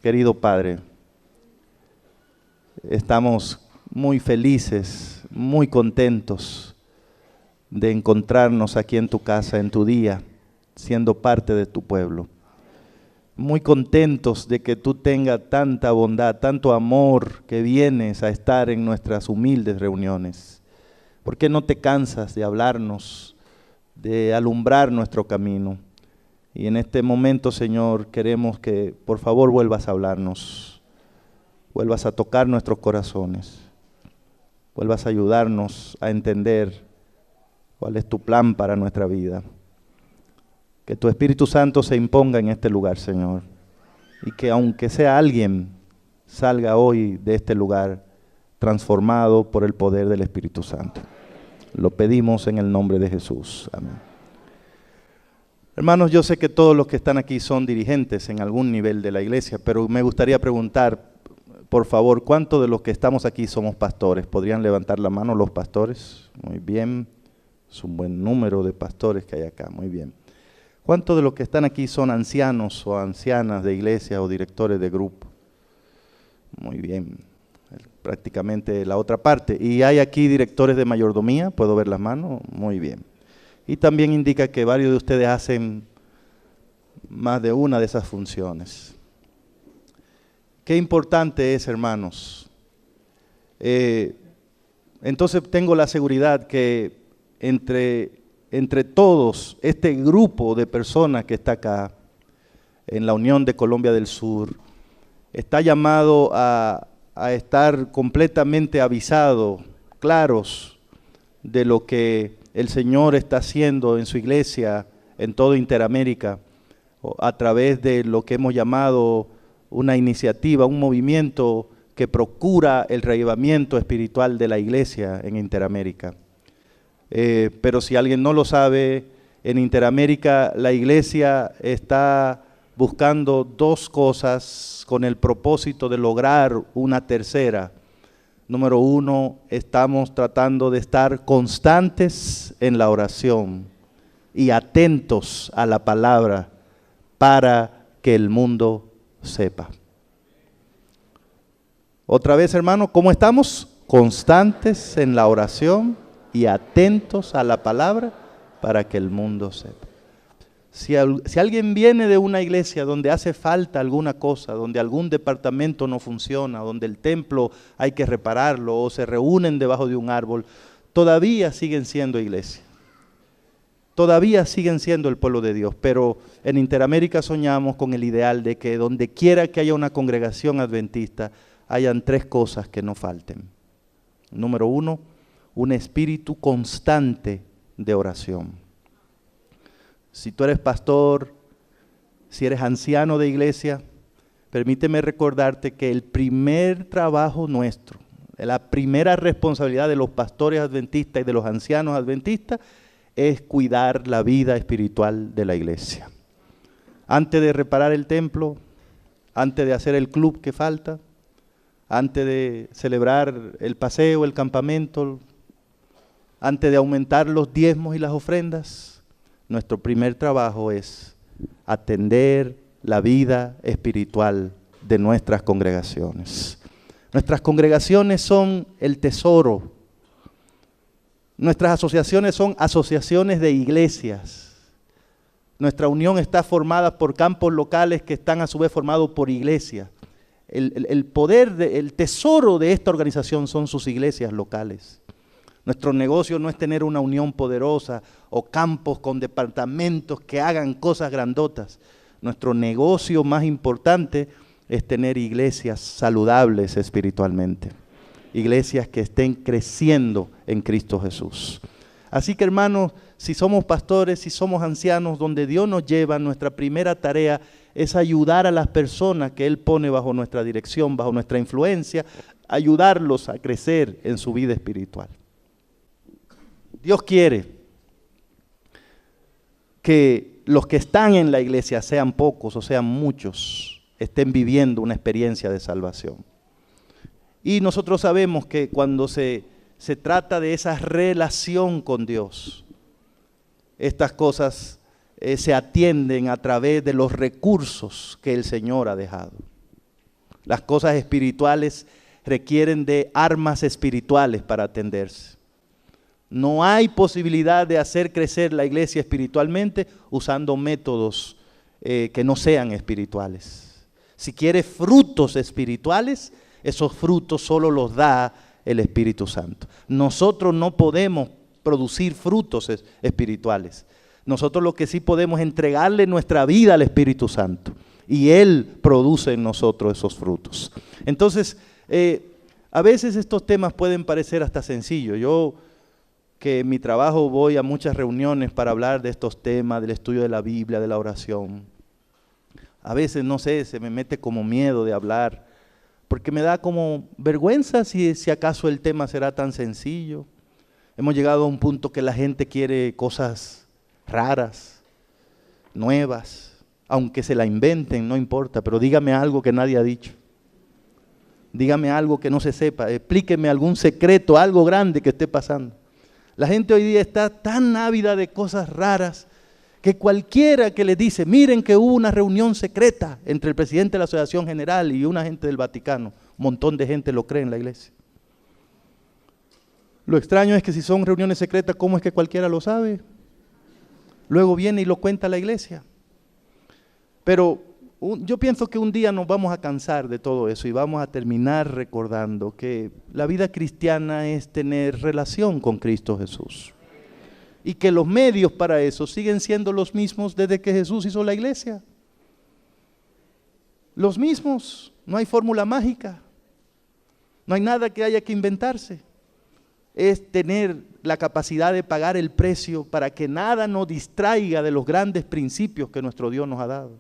querido Padre, estamos muy felices, muy contentos de encontrarnos aquí en tu casa, en tu día, siendo parte de tu pueblo. Muy contentos de que tú tengas tanta bondad, tanto amor, que vienes a estar en nuestras humildes reuniones. ¿Por qué no te cansas de hablarnos, de alumbrar nuestro camino? Y en este momento, Señor, queremos que por favor vuelvas a hablarnos, vuelvas a tocar nuestros corazones, vuelvas a ayudarnos a entender cuál es tu plan para nuestra vida. Que tu Espíritu Santo se imponga en este lugar, Señor, y que aunque sea alguien, salga hoy de este lugar transformado por el poder del Espíritu Santo. Lo pedimos en el nombre de Jesús. Amén. Hermanos, yo sé que todos los que están aquí son dirigentes en algún nivel de la iglesia, pero me gustaría preguntar, por favor, ¿cuántos de los que estamos aquí somos pastores? ¿Podrían levantar la mano los pastores? Muy bien, es un buen número de pastores que hay acá, muy bien. ¿Cuántos de los que están aquí son ancianos o ancianas de iglesia o directores de grupo? Muy bien, prácticamente la otra parte. ¿Y hay aquí directores de mayordomía? ¿Puedo ver las manos? Muy bien. Y también indica que varios de ustedes hacen más de una de esas funciones. Qué importante es, hermanos. Entonces tengo la seguridad que entre todos, este grupo de personas que está acá, en la Unión de Colombia del Sur, está llamado a estar completamente avisado, claros de lo que el Señor está haciendo en su iglesia, en toda Interamérica, a través de lo que hemos llamado una iniciativa, un movimiento que procura el reavivamiento espiritual de la iglesia en Interamérica. Pero si alguien no lo sabe, en Interamérica la iglesia está buscando dos cosas con el propósito de lograr una tercera. Número uno, estamos tratando de estar constantes en la oración y atentos a la palabra para que el mundo sepa. Otra vez, hermano, ¿cómo estamos? Constantes en la oración y atentos a la palabra para que el mundo sepa. Si alguien viene de una iglesia donde hace falta alguna cosa, donde algún departamento no funciona, donde el templo hay que repararlo o se reúnen debajo de un árbol, todavía siguen siendo iglesia. Todavía siguen siendo el pueblo de Dios, pero en Interamérica soñamos con el ideal de que donde quiera que haya una congregación adventista, hayan tres cosas que no falten. Número uno, un espíritu constante de oración. Si tú eres pastor, si eres anciano de iglesia, permíteme recordarte que el primer trabajo nuestro, la primera responsabilidad de los pastores adventistas y de los ancianos adventistas es cuidar la vida espiritual de la iglesia. Antes de reparar el templo, antes de hacer el club que falta, antes de celebrar el paseo, el campamento, antes de aumentar los diezmos y las ofrendas, nuestro primer trabajo es atender la vida espiritual de nuestras congregaciones. Nuestras congregaciones son el tesoro. Nuestras asociaciones son asociaciones de iglesias. Nuestra unión está formada por campos locales que están a su vez formados por iglesias. El poder, el tesoro de esta organización son sus iglesias locales. Nuestro negocio no es tener una unión poderosa o campos con departamentos que hagan cosas grandotas. Nuestro negocio más importante es tener iglesias saludables espiritualmente. Iglesias que estén creciendo en Cristo Jesús. Así que, hermanos, si somos pastores, si somos ancianos, donde Dios nos lleva, nuestra primera tarea es ayudar a las personas que Él pone bajo nuestra dirección, bajo nuestra influencia, ayudarlos a crecer en su vida espiritual. Dios quiere que los que están en la iglesia, sean pocos o sean muchos, estén viviendo una experiencia de salvación. Y nosotros sabemos que cuando se trata de esa relación con Dios, estas cosas se atienden a través de los recursos que el Señor ha dejado. Las cosas espirituales requieren de armas espirituales para atenderse. No hay posibilidad de hacer crecer la iglesia espiritualmente usando métodos que no sean espirituales. Si quiere frutos espirituales, esos frutos solo los da el Espíritu Santo. Nosotros no podemos producir frutos espirituales. Nosotros lo que sí podemos es entregarle nuestra vida al Espíritu Santo y Él produce en nosotros esos frutos. Entonces, a veces estos temas pueden parecer hasta sencillos. Yo, que en mi trabajo voy a muchas reuniones para hablar de estos temas, del estudio de la Biblia, de la oración. A veces, no sé, se me mete como miedo de hablar, porque me da como vergüenza si acaso el tema será tan sencillo. Hemos llegado a un punto que la gente quiere cosas raras, nuevas, aunque se la inventen, no importa, pero dígame algo que nadie ha dicho. Dígame algo que no se sepa, explíqueme algún secreto, algo grande que esté pasando. La gente hoy día está tan ávida de cosas raras que cualquiera que le dice, miren que hubo una reunión secreta entre el presidente de la Asociación General y una gente del Vaticano, un montón de gente lo cree en la iglesia. Lo extraño es que si son reuniones secretas, ¿cómo es que cualquiera lo sabe? Luego viene y lo cuenta la iglesia. Pero yo pienso que un día nos vamos a cansar de todo eso y vamos a terminar recordando que la vida cristiana es tener relación con Cristo Jesús. Y que los medios para eso siguen siendo los mismos desde que Jesús hizo la iglesia. Los mismos, no hay fórmula mágica. No hay nada que haya que inventarse. Es tener la capacidad de pagar el precio para que nada nos distraiga de los grandes principios que nuestro Dios nos ha dado.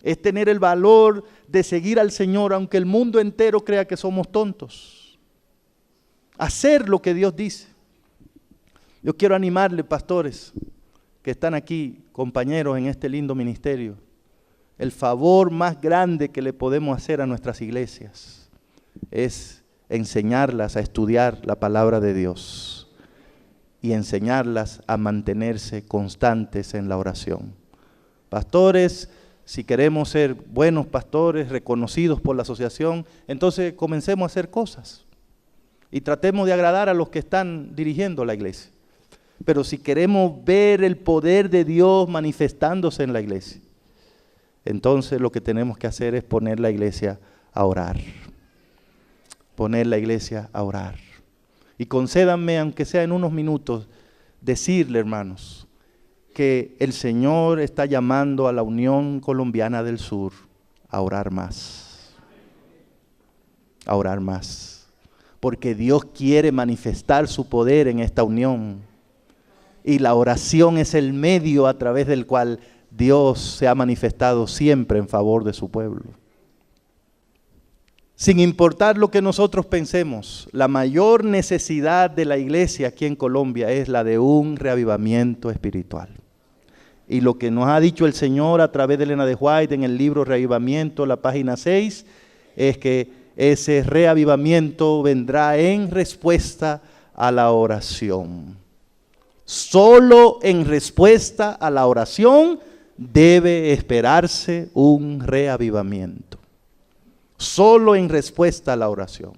Es tener el valor de seguir al Señor aunque el mundo entero crea que somos tontos. Hacer lo que Dios dice. Yo quiero animarle, pastores, que están aquí, compañeros en este lindo ministerio. El favor más grande que le podemos hacer a nuestras iglesias es enseñarlas a estudiar la palabra de Dios y enseñarlas a mantenerse constantes en la oración. Pastores, si queremos ser buenos pastores, reconocidos por la asociación, entonces comencemos a hacer cosas y tratemos de agradar a los que están dirigiendo la iglesia. Pero si queremos ver el poder de Dios manifestándose en la iglesia, entonces lo que tenemos que hacer es poner la iglesia a orar. Poner la iglesia a orar. Y concédanme, aunque sea en unos minutos, decirle, hermanos, que el Señor está llamando a la Unión Colombiana del Sur a orar más. A orar más. Porque Dios quiere manifestar su poder en esta unión. Y la oración es el medio a través del cual Dios se ha manifestado siempre en favor de su pueblo. Sin importar lo que nosotros pensemos, la mayor necesidad de la iglesia aquí en Colombia es la de un reavivamiento espiritual. Y lo que nos ha dicho el Señor a través de Elena de White en el libro Reavivamiento, la página 6, es que ese reavivamiento vendrá en respuesta a la oración. Solo en respuesta a la oración debe esperarse un reavivamiento. Solo en respuesta a la oración.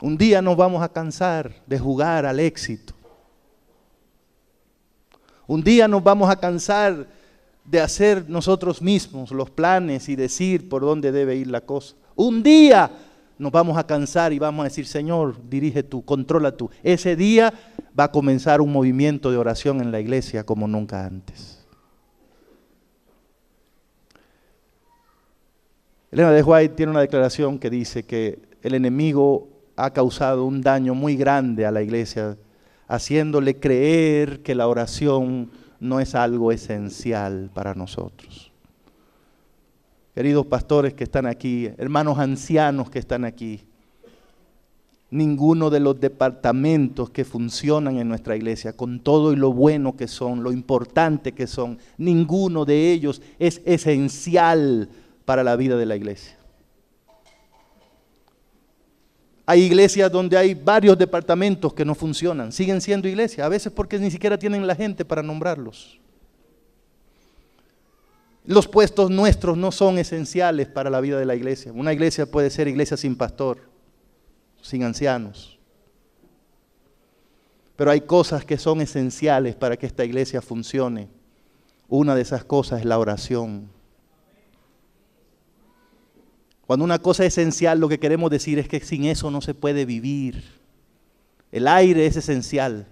Un día nos vamos a cansar de jugar al éxito. Un día nos vamos a cansar de hacer nosotros mismos los planes y decir por dónde debe ir la cosa. Un día nos vamos a cansar y vamos a decir, Señor, dirige tú, controla tú. Ese día va a comenzar un movimiento de oración en la iglesia como nunca antes. Elena de White tiene una declaración que dice que el enemigo ha causado un daño muy grande a la iglesia, haciéndole creer que la oración no es algo esencial para nosotros. Queridos pastores que están aquí, hermanos ancianos que están aquí, ninguno de los departamentos que funcionan en nuestra iglesia, con todo y lo bueno que son, lo importante que son, ninguno de ellos es esencial para la vida de la iglesia. Hay iglesias donde hay varios departamentos que no funcionan, siguen siendo iglesias, a veces porque ni siquiera tienen la gente para nombrarlos. Los puestos nuestros no son esenciales para la vida de la iglesia. Una iglesia puede ser iglesia sin pastor, sin ancianos. Pero hay cosas que son esenciales para que esta iglesia funcione. Una de esas cosas es la oración. Cuando una cosa es esencial, lo que queremos decir es que sin eso no se puede vivir. El aire es esencial.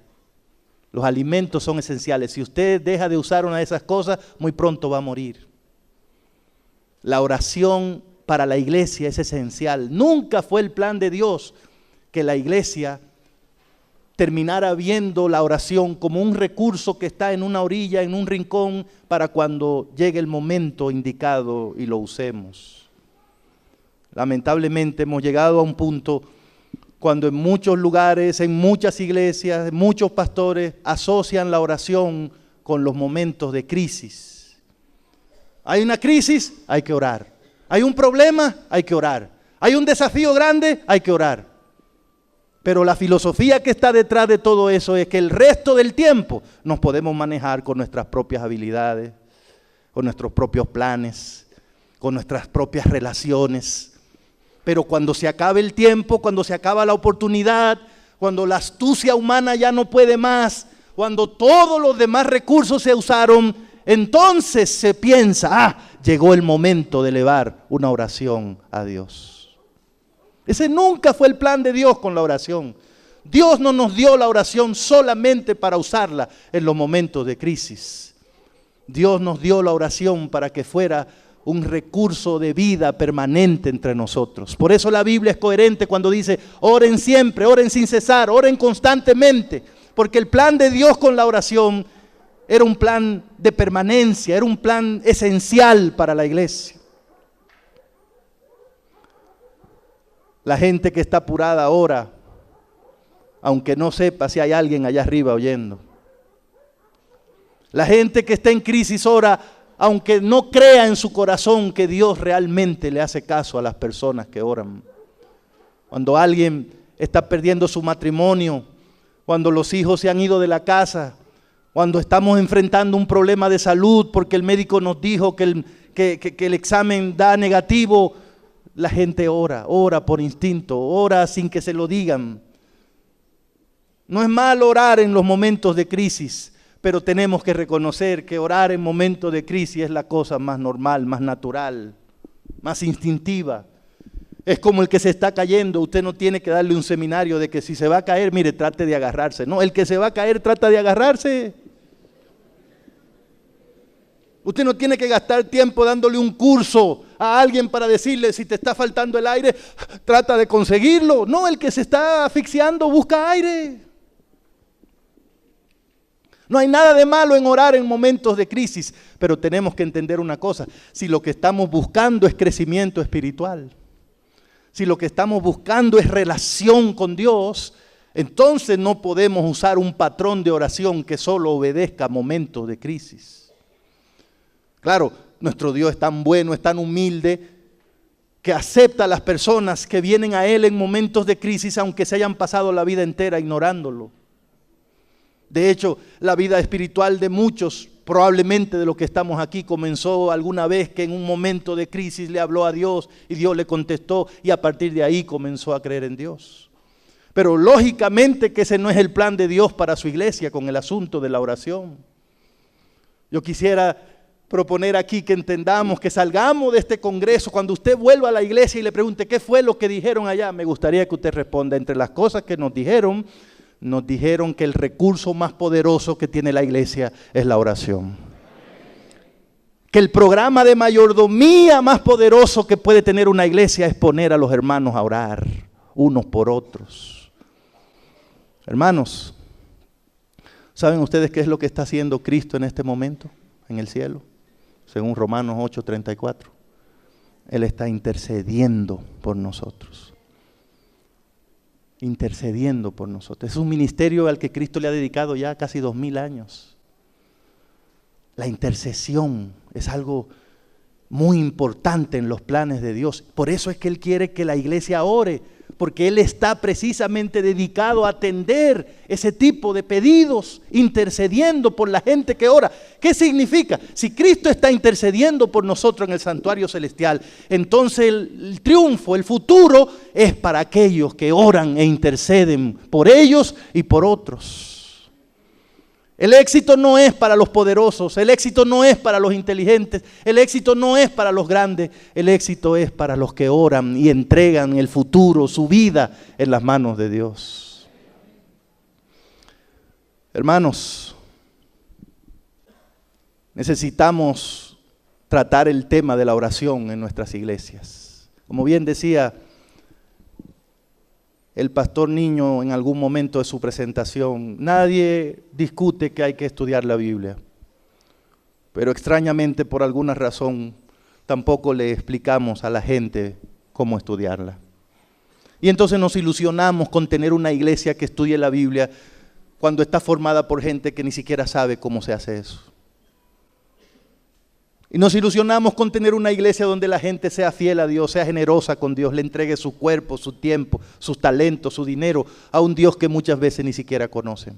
Los alimentos son esenciales. Si usted deja de usar una de esas cosas, muy pronto va a morir. La oración para la iglesia es esencial. Nunca fue el plan de Dios que la iglesia terminara viendo la oración como un recurso que está en una orilla, en un rincón, para cuando llegue el momento indicado y lo usemos. Lamentablemente hemos llegado a un punto cuando en muchos lugares, en muchas iglesias, muchos pastores asocian la oración con los momentos de crisis. Hay una crisis, hay que orar. Hay un problema, hay que orar. Hay un desafío grande, hay que orar. Pero la filosofía que está detrás de todo eso es que el resto del tiempo nos podemos manejar con nuestras propias habilidades, con nuestros propios planes, con nuestras propias relaciones. Pero cuando se acabe el tiempo, cuando se acaba la oportunidad, cuando la astucia humana ya no puede más, cuando todos los demás recursos se usaron, entonces se piensa, llegó el momento de elevar una oración a Dios. Ese nunca fue el plan de Dios con la oración. Dios no nos dio la oración solamente para usarla en los momentos de crisis. Dios nos dio la oración para que fuera un recurso de vida permanente entre nosotros. Por eso la Biblia es coherente cuando dice, oren siempre, oren sin cesar, oren constantemente. Porque el plan de Dios con la oración era un plan de permanencia, era un plan esencial para la iglesia. La gente que está apurada ora, aunque no sepa si hay alguien allá arriba oyendo. La gente que está en crisis ora, aunque no crea en su corazón que Dios realmente le hace caso a las personas que oran. Cuando alguien está perdiendo su matrimonio, cuando los hijos se han ido de la casa, cuando estamos enfrentando un problema de salud porque el médico nos dijo que el examen da negativo, la gente ora por instinto, ora sin que se lo digan. No es malo orar en los momentos de crisis, pero tenemos que reconocer que orar en momentos de crisis es la cosa más normal, más natural, más instintiva. Es como el que se está cayendo. Usted no tiene que darle un seminario de que si se va a caer, mire, trate de agarrarse. No, el que se va a caer trata de agarrarse. Usted no tiene que gastar tiempo dándole un curso a alguien para decirle si te está faltando el aire, trata de conseguirlo. No, el que se está asfixiando busca aire. No hay nada de malo en orar en momentos de crisis, pero tenemos que entender una cosa: si lo que estamos buscando es crecimiento espiritual, si lo que estamos buscando es relación con Dios, entonces no podemos usar un patrón de oración que solo obedezca a momentos de crisis. Claro, nuestro Dios es tan bueno, es tan humilde, que acepta a las personas que vienen a Él en momentos de crisis, aunque se hayan pasado la vida entera ignorándolo. De hecho, la vida espiritual de muchos, probablemente de los que estamos aquí, comenzó alguna vez que en un momento de crisis le habló a Dios y Dios le contestó, y a partir de ahí comenzó a creer en Dios. Pero lógicamente que ese no es el plan de Dios para su iglesia con el asunto de la oración. Yo quisiera proponer aquí que entendamos, que salgamos de este congreso, cuando usted vuelva a la iglesia y le pregunte qué fue lo que dijeron allá, me gustaría que usted responda. Entre las cosas que nos dijeron que el recurso más poderoso que tiene la iglesia es la oración. Que el programa de mayordomía más poderoso que puede tener una iglesia es poner a los hermanos a orar unos por otros. Hermanos, ¿saben ustedes qué es lo que está haciendo Cristo en este momento en el cielo? Según Romanos 8:34, Él está intercediendo por nosotros. Intercediendo por nosotros. Es un ministerio al que Cristo le ha dedicado ya casi 2000 años. La intercesión es algo muy importante en los planes de Dios. Por eso es que Él quiere que la iglesia ore, porque Él está precisamente dedicado a atender ese tipo de pedidos, intercediendo por la gente que ora. ¿Qué significa? Si Cristo está intercediendo por nosotros en el santuario celestial, entonces el triunfo, el futuro es para aquellos que oran e interceden por ellos y por otros. El éxito no es para los poderosos, el éxito no es para los inteligentes, el éxito no es para los grandes, el éxito es para los que oran y entregan el futuro, su vida en las manos de Dios. Hermanos, necesitamos tratar el tema de la oración en nuestras iglesias. Como bien decía el pastor Niño en algún momento de su presentación, nadie discute que hay que estudiar la Biblia, pero extrañamente por alguna razón tampoco le explicamos a la gente cómo estudiarla. Y entonces nos ilusionamos con tener una iglesia que estudie la Biblia cuando está formada por gente que ni siquiera sabe cómo se hace eso. Y nos ilusionamos con tener una iglesia donde la gente sea fiel a Dios, sea generosa con Dios, le entregue su cuerpo, su tiempo, sus talentos, su dinero a un Dios que muchas veces ni siquiera conocen.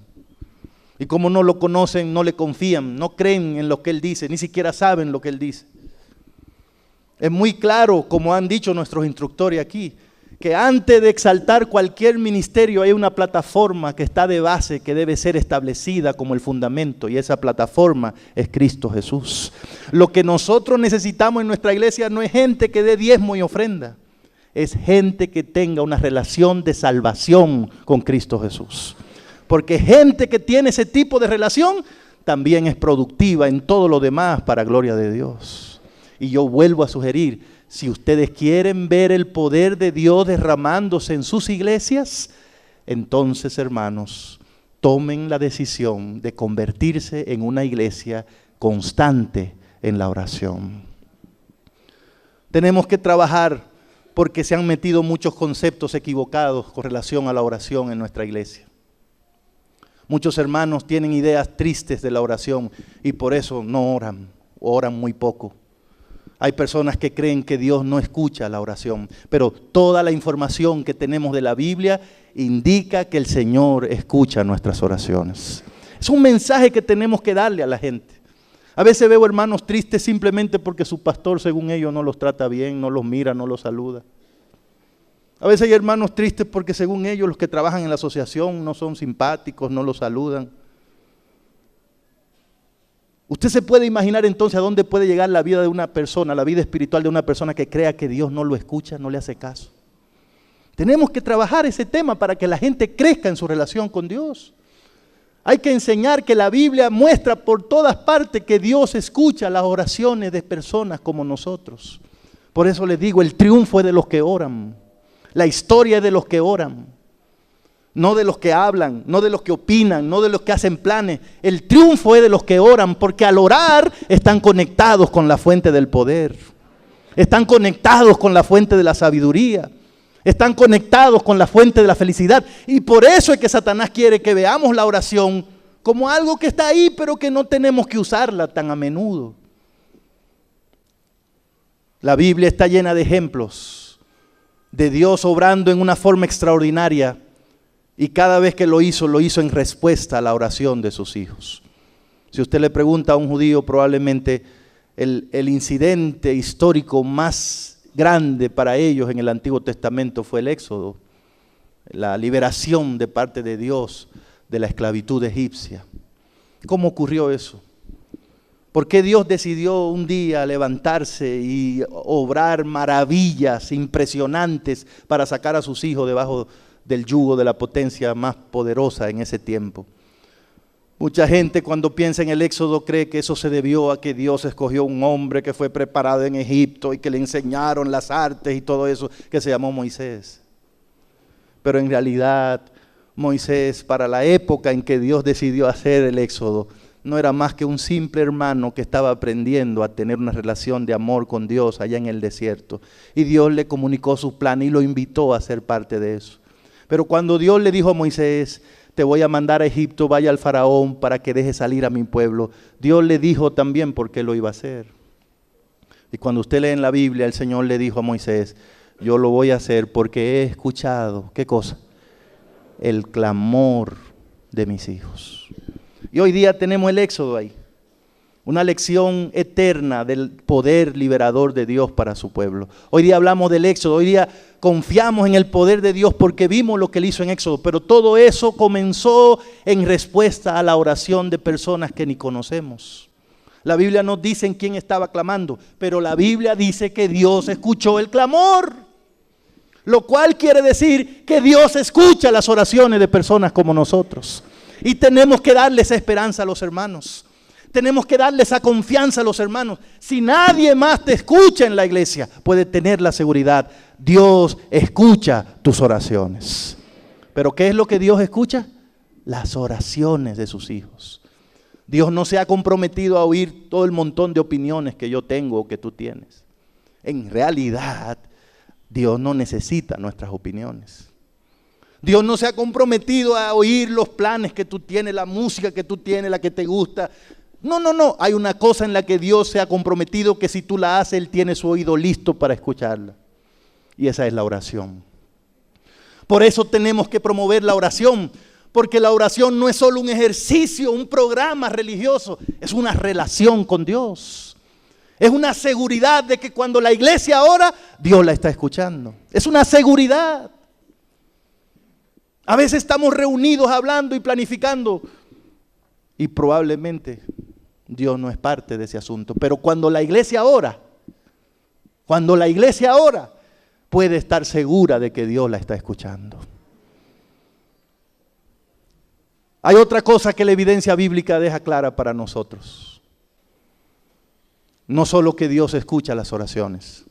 Y como no lo conocen, no le confían, no creen en lo que Él dice, ni siquiera saben lo que Él dice. Es muy claro, como han dicho nuestros instructores aquí, que antes de exaltar cualquier ministerio hay una plataforma que está de base, que debe ser establecida como el fundamento, y esa plataforma es Cristo Jesús. Lo que nosotros necesitamos en nuestra iglesia no es gente que dé diezmo y ofrenda, es gente que tenga una relación de salvación con Cristo Jesús. Porque gente que tiene ese tipo de relación también es productiva en todo lo demás para gloria de Dios. Y yo vuelvo a sugerir, si ustedes quieren ver el poder de Dios derramándose en sus iglesias, entonces, hermanos, tomen la decisión de convertirse en una iglesia constante en la oración. Tenemos que trabajar porque se han metido muchos conceptos equivocados con relación a la oración en nuestra iglesia. Muchos hermanos tienen ideas tristes de la oración y por eso no oran, o oran muy poco. Hay personas que creen que Dios no escucha la oración, pero toda la información que tenemos de la Biblia indica que el Señor escucha nuestras oraciones. Es un mensaje que tenemos que darle a la gente. A veces veo hermanos tristes simplemente porque su pastor, según ellos, no los trata bien, no los mira, no los saluda. A veces hay hermanos tristes porque según ellos los que trabajan en la asociación no son simpáticos, no los saludan. Usted se puede imaginar entonces a dónde puede llegar la vida de una persona, la vida espiritual de una persona que crea que Dios no lo escucha, no le hace caso. Tenemos que trabajar ese tema para que la gente crezca en su relación con Dios. Hay que enseñar que la Biblia muestra por todas partes que Dios escucha las oraciones de personas como nosotros. Por eso les digo, el triunfo es de los que oran, la historia es de los que oran. No de los que hablan, no de los que opinan, no de los que hacen planes. El triunfo es de los que oran, porque al orar están conectados con la fuente del poder. Están conectados con la fuente de la sabiduría. Están conectados con la fuente de la felicidad. Y por eso es que Satanás quiere que veamos la oración como algo que está ahí, pero que no tenemos que usarla tan a menudo. La Biblia está llena de ejemplos de Dios obrando en una forma extraordinaria. Y cada vez que lo hizo en respuesta a la oración de sus hijos. Si usted le pregunta a un judío, probablemente el incidente histórico más grande para ellos en el Antiguo Testamento fue el Éxodo. La liberación de parte de Dios de la esclavitud egipcia. ¿Cómo ocurrió eso? ¿Por qué Dios decidió un día levantarse y obrar maravillas impresionantes para sacar a sus hijos debajo del yugo de la potencia más poderosa en ese tiempo? Mucha gente cuando piensa en el Éxodo cree que eso se debió a que Dios escogió un hombre que fue preparado en Egipto y que le enseñaron las artes y todo eso, que se llamó Moisés. Pero en realidad Moisés, para la época en que Dios decidió hacer el Éxodo, no era más que un simple hermano que estaba aprendiendo a tener una relación de amor con Dios allá en el desierto. Y Dios le comunicó su plan y lo invitó a ser parte de eso. Pero cuando Dios le dijo a Moisés, te voy a mandar a Egipto, vaya al faraón para que deje salir a mi pueblo, Dios le dijo también por qué lo iba a hacer. Y cuando usted lee en la Biblia, el Señor le dijo a Moisés, Yo lo voy a hacer porque he escuchado, ¿qué cosa? El clamor de mis hijos. Y hoy día tenemos el Éxodo ahí. Una lección eterna del poder liberador de Dios para su pueblo. Hoy día hablamos del Éxodo, hoy día confiamos en el poder de Dios porque vimos lo que Él hizo en Éxodo. Pero todo eso comenzó en respuesta a la oración de personas que ni conocemos. La Biblia no dice en quién estaba clamando, pero la Biblia dice que Dios escuchó el clamor. Lo cual quiere decir que Dios escucha las oraciones de personas como nosotros. Y tenemos que darle esa esperanza a los hermanos. Tenemos que darle esa confianza a los hermanos. Si nadie más te escucha en la iglesia, puedes tener la seguridad. Dios escucha tus oraciones. ¿Pero qué es lo que Dios escucha? Las oraciones de sus hijos. Dios no se ha comprometido a oír todo el montón de opiniones que yo tengo o que tú tienes. En realidad, Dios no necesita nuestras opiniones. Dios no se ha comprometido a oír los planes que tú tienes, la música que tú tienes, la que te gusta. No. Hay una cosa en la que Dios se ha comprometido que si tú la haces, Él tiene su oído listo para escucharla. Y esa es la oración. Por eso tenemos que promover la oración. Porque la oración no es solo un ejercicio, un programa religioso. Es una relación con Dios. Es una seguridad de que cuando la iglesia ora, Dios la está escuchando. Es una seguridad. A veces estamos reunidos hablando y planificando y probablemente Dios no es parte de ese asunto. Pero cuando la iglesia ora, puede estar segura de que Dios la está escuchando. Hay otra cosa que la evidencia bíblica deja clara para nosotros. No solo que Dios escucha las oraciones,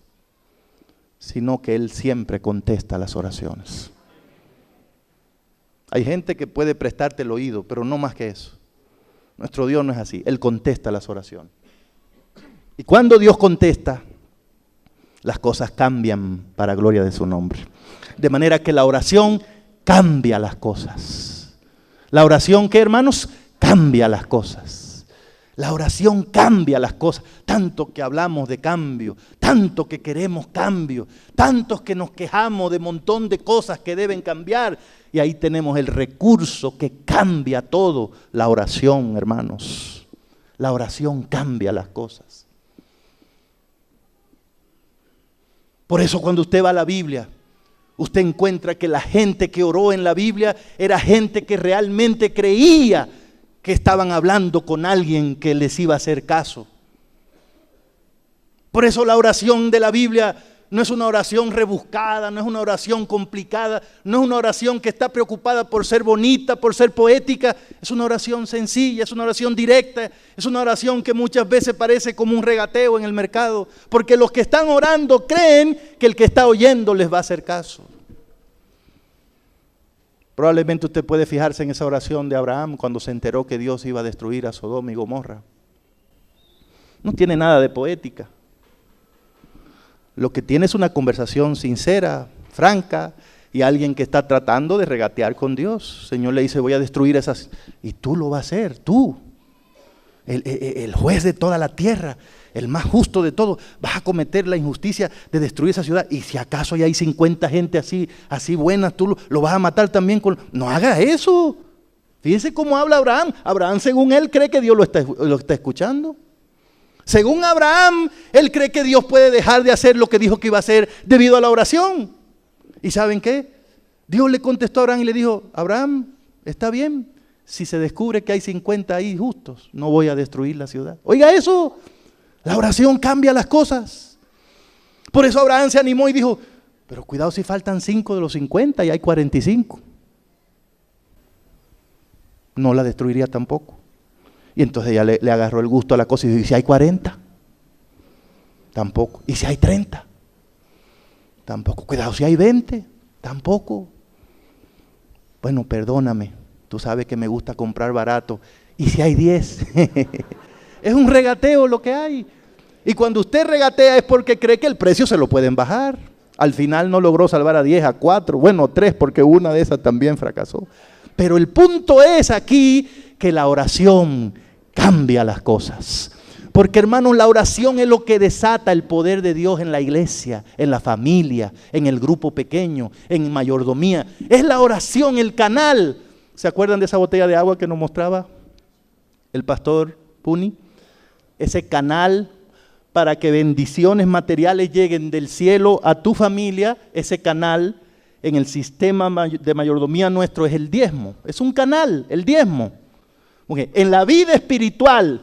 sino que Él siempre contesta las oraciones. Hay gente que puede prestarte el oído, pero no más que eso. Nuestro Dios no es así, Él contesta las oraciones. Y cuando Dios contesta, las cosas cambian para gloria de su nombre. De manera que la oración cambia las cosas. La oración, ¿qué, hermanos? Cambia las cosas. La oración cambia las cosas. Tanto que hablamos de cambio, tanto que queremos cambio, tantos que nos quejamos de un montón de cosas que deben cambiar. Y ahí tenemos el recurso que cambia todo, la oración, hermanos. La oración cambia las cosas. Por eso cuando usted va a la Biblia, usted encuentra que la gente que oró en la Biblia era gente que realmente creía que estaban hablando con alguien que les iba a hacer caso. Por eso la oración de la Biblia no es una oración rebuscada, no es una oración complicada, no es una oración que está preocupada por ser bonita, por ser poética. Es una oración sencilla, es una oración directa, es una oración que muchas veces parece como un regateo en el mercado, porque los que están orando creen que el que está oyendo les va a hacer caso. Probablemente usted puede fijarse en esa oración de Abraham cuando se enteró que Dios iba a destruir a Sodoma y Gomorra. No tiene nada de poética. Lo que tiene es una conversación sincera, franca, y alguien que está tratando de regatear con Dios. El Señor le dice, voy a destruir esas, y tú lo vas a hacer, tú, el juez de toda la tierra, el más justo de todo, vas a cometer la injusticia de destruir esa ciudad, y si acaso ya hay 50 gente así buenas, tú lo vas a matar también con... No haga eso. Fíjense cómo habla Abraham. Abraham, según él, cree que Dios lo está escuchando. Según Abraham, él cree que Dios puede dejar de hacer lo que dijo que iba a hacer debido a la oración. ¿Y saben qué? Dios le contestó a Abraham y le dijo, Abraham, está bien, si se descubre que hay 50 ahí justos, no voy a destruir la ciudad. Oiga eso, la oración cambia las cosas. Por eso Abraham se animó y dijo, pero cuidado si faltan 5 de los 50 y hay 45. No la destruiría tampoco. Y entonces ella le agarró el gusto a la cosa y dijo, ¿y si hay 40? Tampoco. ¿Y si hay 30? Tampoco. Cuidado, si hay 20, tampoco. Bueno, perdóname, tú sabes que me gusta comprar barato. ¿Y si hay 10? Es un regateo lo que hay. Y cuando usted regatea es porque cree que el precio se lo pueden bajar. Al final no logró salvar a 10, a 4, bueno, 3, porque una de esas también fracasó. Pero el punto es aquí que la oración cambia las cosas. Porque, hermanos, la oración es lo que desata el poder de Dios en la iglesia, en la familia, en el grupo pequeño, en mayordomía. Es la oración el canal. ¿Se acuerdan de esa botella de agua que nos mostraba el pastor Puni? Ese canal para que bendiciones materiales lleguen del cielo a tu familia. Ese canal en el sistema de mayordomía nuestro es el diezmo. Es un canal, el diezmo. Okay. En la vida espiritual,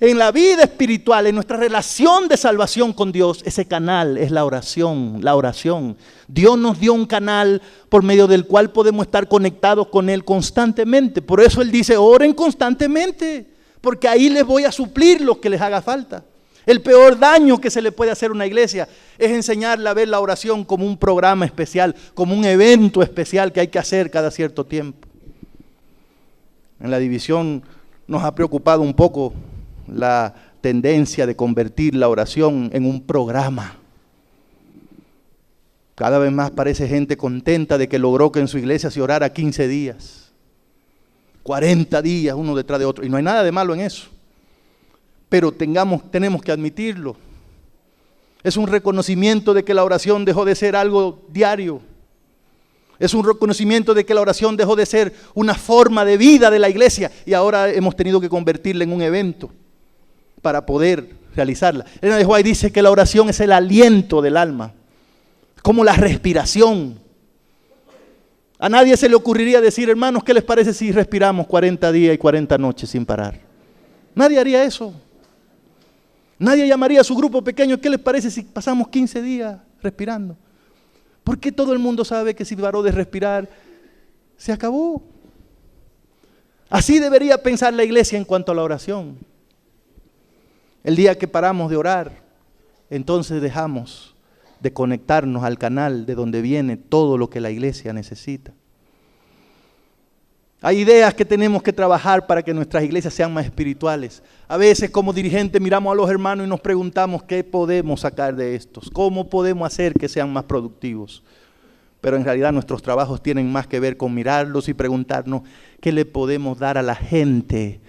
en nuestra relación de salvación con Dios, ese canal es la oración, la oración. Dios nos dio un canal por medio del cual podemos estar conectados con Él constantemente. Por eso Él dice, oren constantemente, porque ahí les voy a suplir lo que les haga falta. El peor daño que se le puede hacer a una iglesia es enseñarle a ver la oración como un programa especial, como un evento especial que hay que hacer cada cierto tiempo. En la división nos ha preocupado un poco la tendencia de convertir la oración en un programa. Cada vez más parece gente contenta de que logró que en su iglesia se orara 15 días, 40 días uno detrás de otro. Y no hay nada de malo en eso. Pero tenemos que admitirlo. Es un reconocimiento de que la oración dejó de ser algo diario. Es un reconocimiento de que la oración dejó de ser una forma de vida de la iglesia y ahora hemos tenido que convertirla en un evento para poder realizarla. Elena de White dice que la oración es el aliento del alma, como la respiración. A nadie se le ocurriría decir, hermanos, ¿qué les parece si respiramos 40 días y 40 noches sin parar? Nadie haría eso. Nadie llamaría a su grupo pequeño, ¿qué les parece si pasamos 15 días respirando? Porque todo el mundo sabe que si paró de respirar, se acabó. Así debería pensar la iglesia en cuanto a la oración. El día que paramos de orar, entonces dejamos de conectarnos al canal de donde viene todo lo que la iglesia necesita. Hay ideas que tenemos que trabajar para que nuestras iglesias sean más espirituales. A veces como dirigentes miramos a los hermanos y nos preguntamos qué podemos sacar de estos, cómo podemos hacer que sean más productivos. Pero en realidad nuestros trabajos tienen más que ver con mirarlos y preguntarnos qué le podemos dar a la gente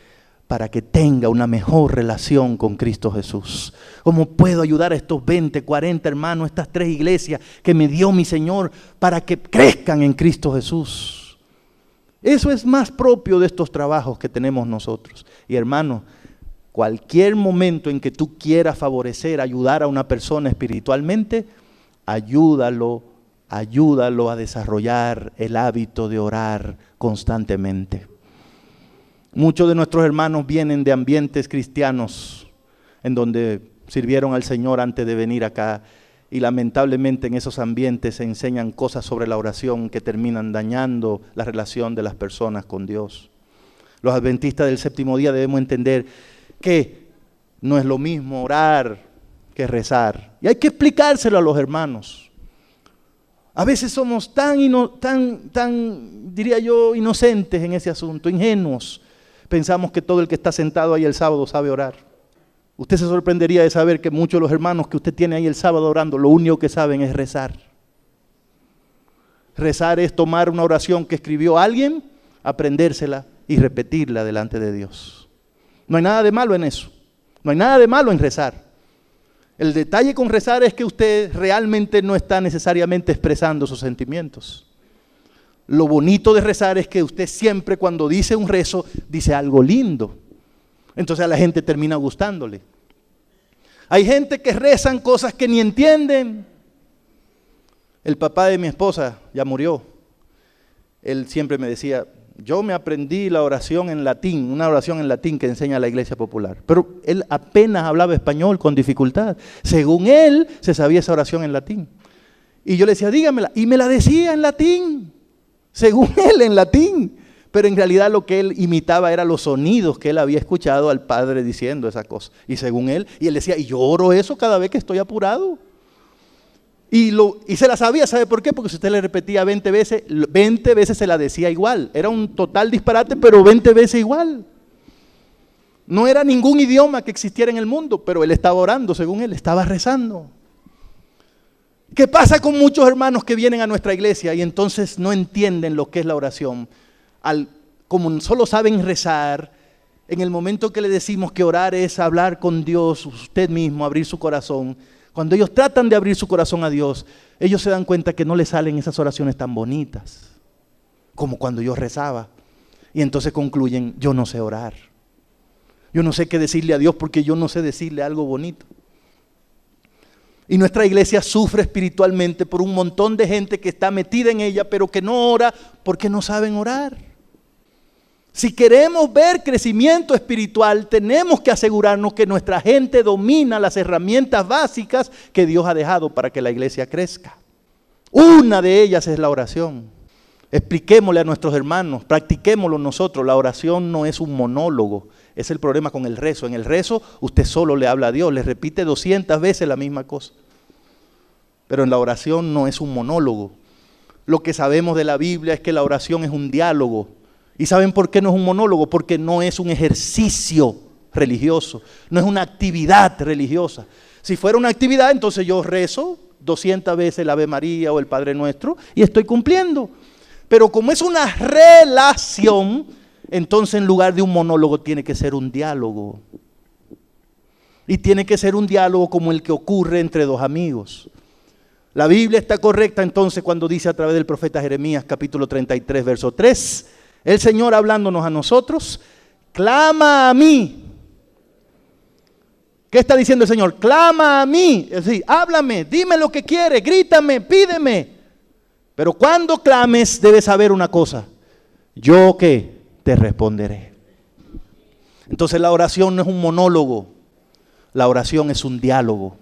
para que tenga una mejor relación con Cristo Jesús. ¿Cómo puedo ayudar a estos 20, 40 hermanos, estas 3 iglesias que me dio mi Señor para que crezcan en Cristo Jesús? Eso es más propio de estos trabajos que tenemos nosotros. Y hermano, cualquier momento en que tú quieras favorecer, ayudar a una persona espiritualmente, ayúdalo a desarrollar el hábito de orar constantemente. Muchos de nuestros hermanos vienen de ambientes cristianos en donde sirvieron al Señor antes de venir acá. Y lamentablemente en esos ambientes se enseñan cosas sobre la oración que terminan dañando la relación de las personas con Dios. Los adventistas del séptimo día debemos entender que no es lo mismo orar que rezar. Y hay que explicárselo a los hermanos. A veces somos tan, diría yo, inocentes en ese asunto, ingenuos. Pensamos que todo el que está sentado ahí el sábado sabe orar. Usted se sorprendería de saber que muchos de los hermanos que usted tiene ahí el sábado orando, lo único que saben es rezar. Rezar es tomar una oración que escribió alguien, aprendérsela y repetirla delante de Dios. No hay nada de malo en eso. No hay nada de malo en rezar. El detalle con rezar es que usted realmente no está necesariamente expresando sus sentimientos. Lo bonito de rezar es que usted siempre cuando dice un rezo, dice algo lindo. Entonces a la gente termina gustándole. Hay gente que rezan cosas que ni entienden. El papá de mi esposa ya murió. Él siempre me decía, yo me aprendí la oración en latín, una oración en latín que enseña la iglesia popular. Pero él apenas hablaba español con dificultad. Según él, se sabía esa oración en latín. Y yo le decía, dígamela. Y me la decía en latín. Según él, en latín. Pero en realidad lo que él imitaba eran los sonidos que él había escuchado al padre diciendo esa cosa. Y según él, y él decía, y yo oro eso cada vez que estoy apurado. Y se la sabía, ¿sabe por qué? Porque si usted le repetía 20 veces se la decía igual. Era un total disparate, pero 20 veces igual. No era ningún idioma que existiera en el mundo, pero él estaba orando, según él, estaba rezando. ¿Qué pasa con muchos hermanos que vienen a nuestra iglesia y entonces no entienden lo que es la oración? Como solo saben rezar, en el momento que le decimos que orar es hablar con Dios, usted mismo, abrir su corazón, cuando ellos tratan de abrir su corazón a Dios, ellos se dan cuenta que no les salen esas oraciones tan bonitas como cuando yo rezaba. Y entonces concluyen, yo no sé orar. Yo no sé qué decirle a Dios porque yo no sé decirle algo bonito. Y nuestra iglesia sufre espiritualmente por un montón de gente que está metida en ella, pero que no ora porque no saben orar. Si queremos ver crecimiento espiritual, tenemos que asegurarnos que nuestra gente domina las herramientas básicas que Dios ha dejado para que la iglesia crezca. Una de ellas es la oración. Expliquémosle a nuestros hermanos, practiquémoslo nosotros. La oración no es un monólogo, es el problema con el rezo. En el rezo usted solo le habla a Dios, le repite 200 veces la misma cosa. Pero en la oración no es un monólogo. Lo que sabemos de la Biblia es que la oración es un diálogo. ¿Y saben por qué no es un monólogo? Porque no es un ejercicio religioso, no es una actividad religiosa. Si fuera una actividad, entonces yo rezo 200 veces el Ave María o el Padre Nuestro y estoy cumpliendo. Pero como es una relación, entonces en lugar de un monólogo tiene que ser un diálogo. Y tiene que ser un diálogo como el que ocurre entre dos amigos. La Biblia está correcta entonces cuando dice a través del profeta Jeremías, capítulo 33, verso 3, el Señor hablándonos a nosotros, clama a mí. ¿Qué está diciendo el Señor? Clama a mí, es decir, háblame, dime lo que quieres, grítame, pídeme. Pero cuando clames debes saber una cosa, yo que te responderé. Entonces la oración no es un monólogo, la oración es un diálogo.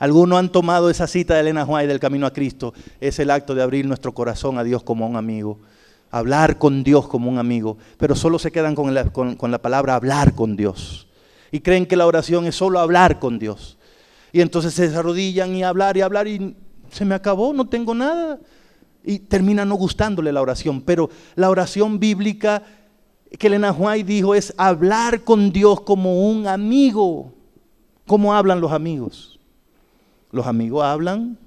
Algunos han tomado esa cita de Elena White del Camino a Cristo, es el acto de abrir nuestro corazón a Dios como a un amigo. Hablar con Dios como un amigo, pero solo se quedan con la palabra hablar con Dios. Y creen que la oración es solo hablar con Dios. Y entonces se arrodillan y hablar y se me acabó, no tengo nada. Y termina no gustándole la oración. Pero la oración bíblica que Elena White dijo es hablar con Dios como un amigo. ¿Cómo hablan los amigos? Los amigos hablan.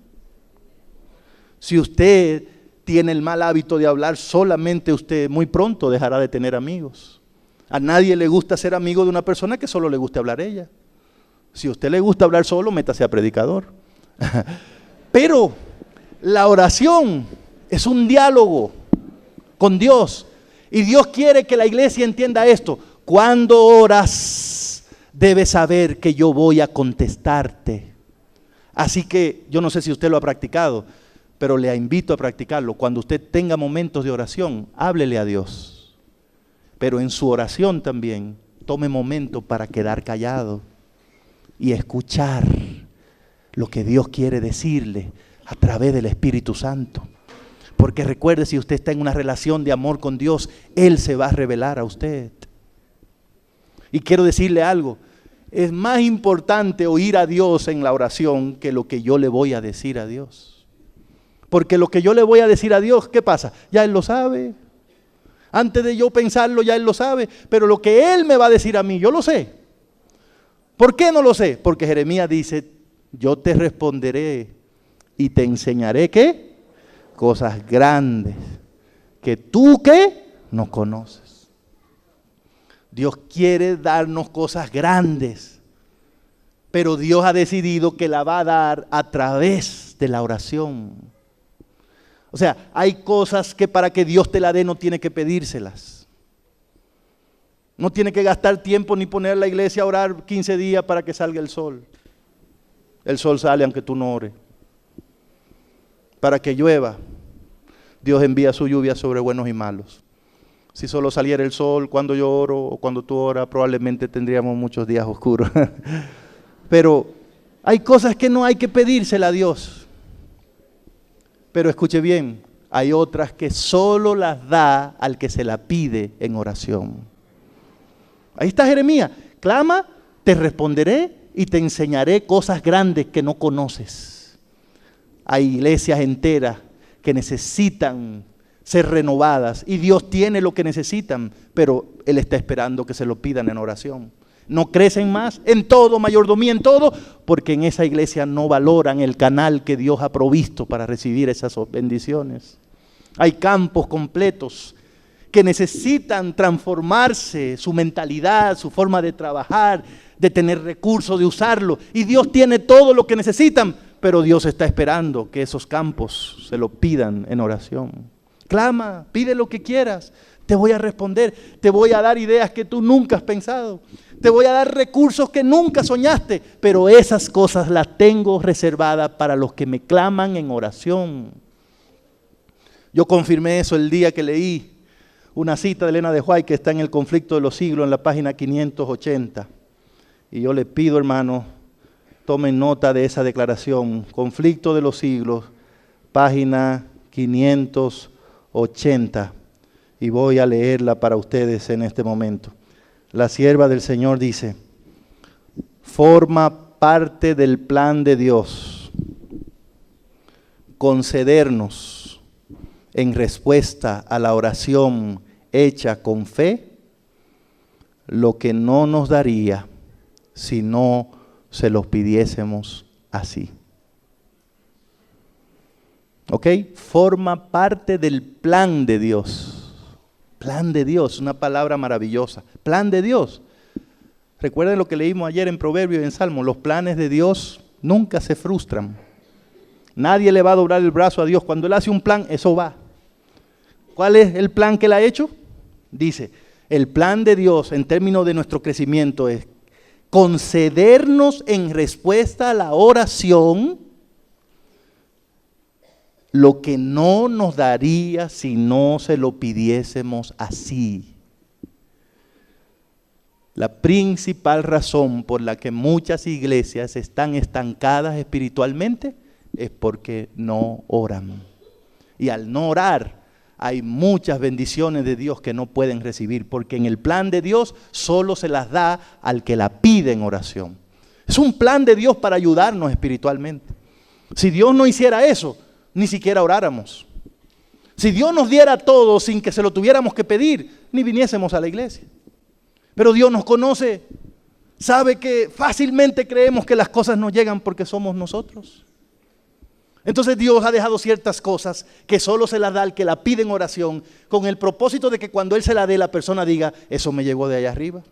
Si usted tiene el mal hábito de hablar solamente, usted muy pronto dejará de tener amigos. A nadie le gusta ser amigo de una persona que solo le guste hablar ella. Si a usted le gusta hablar solo, métase a predicador. Pero la oración es un diálogo con Dios. Y Dios quiere que la iglesia entienda esto. Cuando oras, debes saber que yo voy a contestarte. Así que yo no sé si usted lo ha practicado, pero le invito a practicarlo. Cuando usted tenga momentos de oración, háblele a Dios. Pero en su oración también, tome momento para quedar callado y escuchar lo que Dios quiere decirle a través del Espíritu Santo. Porque recuerde, si usted está en una relación de amor con Dios, Él se va a revelar a usted. Y quiero decirle algo, es más importante oír a Dios en la oración que lo que yo le voy a decir a Dios. Porque lo que yo le voy a decir a Dios, ¿qué pasa? Ya Él lo sabe. Antes de yo pensarlo, ya Él lo sabe. Pero lo que Él me va a decir a mí, yo lo sé. ¿Por qué no lo sé? Porque Jeremías dice, yo te responderé y te enseñaré, ¿qué? Cosas grandes que tú, ¿qué? No conoces. Dios quiere darnos cosas grandes, pero Dios ha decidido que la va a dar a través de la oración. O sea, hay cosas que para que Dios te la dé no tiene que pedírselas. No tiene que gastar tiempo ni poner a la iglesia a orar 15 días para que salga el sol. El sol sale aunque tú no ores. Para que llueva, Dios envía su lluvia sobre buenos y malos. Si solo saliera el sol cuando yo oro o cuando tú oras, probablemente tendríamos muchos días oscuros. Pero hay cosas que no hay que pedírsela a Dios. Pero escuche bien, hay otras que solo las da al que se la pide en oración. Ahí está Jeremías, clama, te responderé y te enseñaré cosas grandes que no conoces. Hay iglesias enteras que necesitan ser renovadas y Dios tiene lo que necesitan, pero Él está esperando que se lo pidan en oración. No crecen más en todo, mayordomía en todo, porque en esa iglesia no valoran el canal que Dios ha provisto para recibir esas bendiciones. Hay campos completos que necesitan transformarse, su mentalidad, su forma de trabajar, de tener recursos, de usarlo. Y Dios tiene todo lo que necesitan, pero Dios está esperando que esos campos se lo pidan en oración. Clama, pide lo que quieras, te voy a responder, te voy a dar ideas que tú nunca has pensado, te voy a dar recursos que nunca soñaste, pero esas cosas las tengo reservadas para los que me claman en oración. Yo confirmé eso el día que leí una cita de Elena de White que está en El Conflicto de los Siglos, en la página 580. Y yo le pido, hermano, tomen nota de esa declaración. Conflicto de los Siglos, página 580. Y voy a leerla para ustedes en este momento. La sierva del Señor dice: forma parte del plan de Dios concedernos, en respuesta a la oración hecha con fe, lo que no nos daría si no se los pidiésemos así. ¿Ok? Forma parte del plan de Dios. Plan de Dios, una palabra maravillosa. Plan de Dios. Recuerden lo que leímos ayer en Proverbios y en Salmos. Los planes de Dios nunca se frustran. Nadie le va a doblar el brazo a Dios. Cuando Él hace un plan, eso va. ¿Cuál es el plan que Él ha hecho? Dice, el plan de Dios en términos de nuestro crecimiento es concedernos en respuesta a la oración lo que no nos daría si no se lo pidiésemos así. La principal razón por la que muchas iglesias están estancadas espiritualmente es porque no oran. Y al no orar, hay muchas bendiciones de Dios que no pueden recibir, porque en el plan de Dios solo se las da al que la pide en oración. Es un plan de Dios para ayudarnos espiritualmente. Si Dios no hiciera eso, ni siquiera oráramos. Si Dios nos diera todo sin que se lo tuviéramos que pedir, ni viniésemos a la iglesia. Pero Dios nos conoce, sabe que fácilmente creemos que las cosas nos llegan porque somos nosotros. Entonces Dios ha dejado ciertas cosas que solo se las da al que la pide en oración, con el propósito de que cuando Él se la dé, la persona diga, eso me llegó de allá arriba.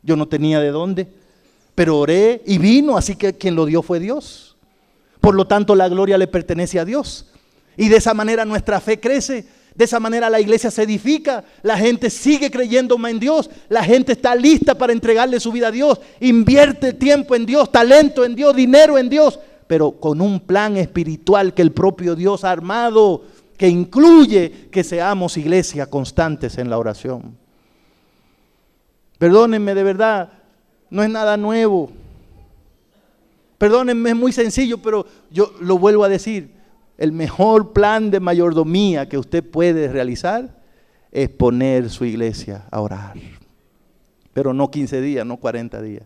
Yo no tenía de dónde, pero oré y vino, así que quien lo dio fue Dios. Por lo tanto, la gloria le pertenece a Dios. Y de esa manera nuestra fe crece, de esa manera la iglesia se edifica, la gente sigue creyendo más en Dios, la gente está lista para entregarle su vida a Dios, invierte tiempo en Dios, talento en Dios, dinero en Dios, pero con un plan espiritual que el propio Dios ha armado, que incluye que seamos iglesia constantes en la oración. Perdónenme, de verdad, no es nada nuevo. Perdónenme, es muy sencillo, pero yo lo vuelvo a decir. El mejor plan de mayordomía que usted puede realizar es poner su iglesia a orar. Pero no 15 días, no 40 días.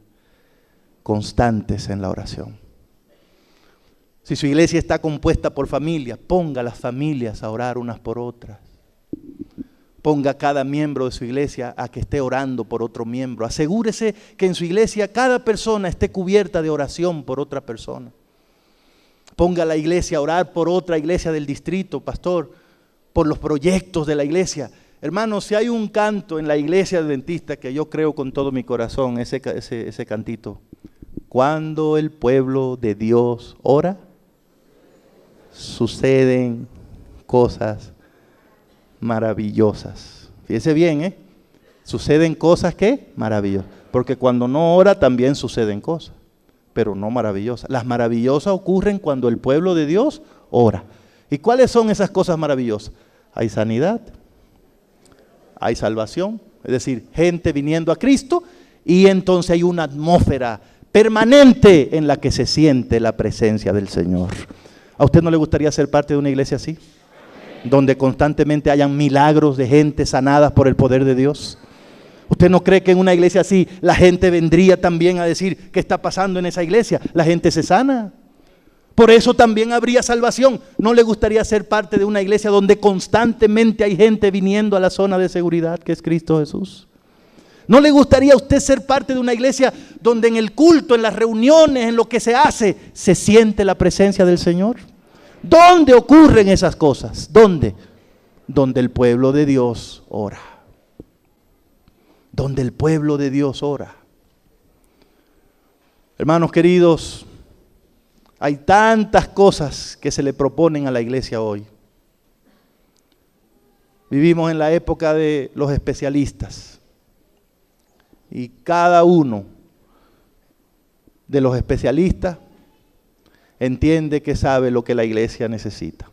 Constantes en la oración. Si su iglesia está compuesta por familias, ponga a las familias a orar unas por otras. Ponga a cada miembro de su iglesia a que esté orando por otro miembro. Asegúrese que en su iglesia cada persona esté cubierta de oración por otra persona. Ponga a la iglesia a orar por otra iglesia del distrito, pastor, por los proyectos de la iglesia. Hermanos, si hay un canto en la iglesia adventista que yo creo con todo mi corazón, ese cantito. Cuando el pueblo de Dios ora, suceden cosas maravillosas. Fíjese bien, suceden cosas ¿qué? Maravillosas. Porque cuando no ora también suceden cosas, pero no maravillosas. Las maravillosas ocurren cuando el pueblo de Dios ora. ¿Y cuáles son esas cosas maravillosas? Hay sanidad, hay salvación, es decir, gente viniendo a Cristo, y entonces hay una atmósfera permanente en la que se siente la presencia del Señor. ¿A usted no le gustaría ser parte de una iglesia así? Donde constantemente hayan milagros de gente sanadas por el poder de Dios. ¿Usted no cree que en una iglesia así la gente vendría también a decir qué está pasando en esa iglesia? La gente se sana. Por eso también habría salvación. ¿No le gustaría ser parte de una iglesia donde constantemente hay gente viniendo a la zona de seguridad que es Cristo Jesús? ¿No le gustaría a usted ser parte de una iglesia donde en el culto, en las reuniones, en lo que se hace, se siente la presencia del Señor? ¿Dónde ocurren esas cosas? ¿Dónde donde el pueblo de Dios ora. Donde el pueblo de Dios ora. Hermanos queridos, hay tantas cosas que se le proponen a la iglesia hoy. Vivimos en la época de los especialistas. Y cada uno de los especialistas entiende que sabe lo que la iglesia necesita.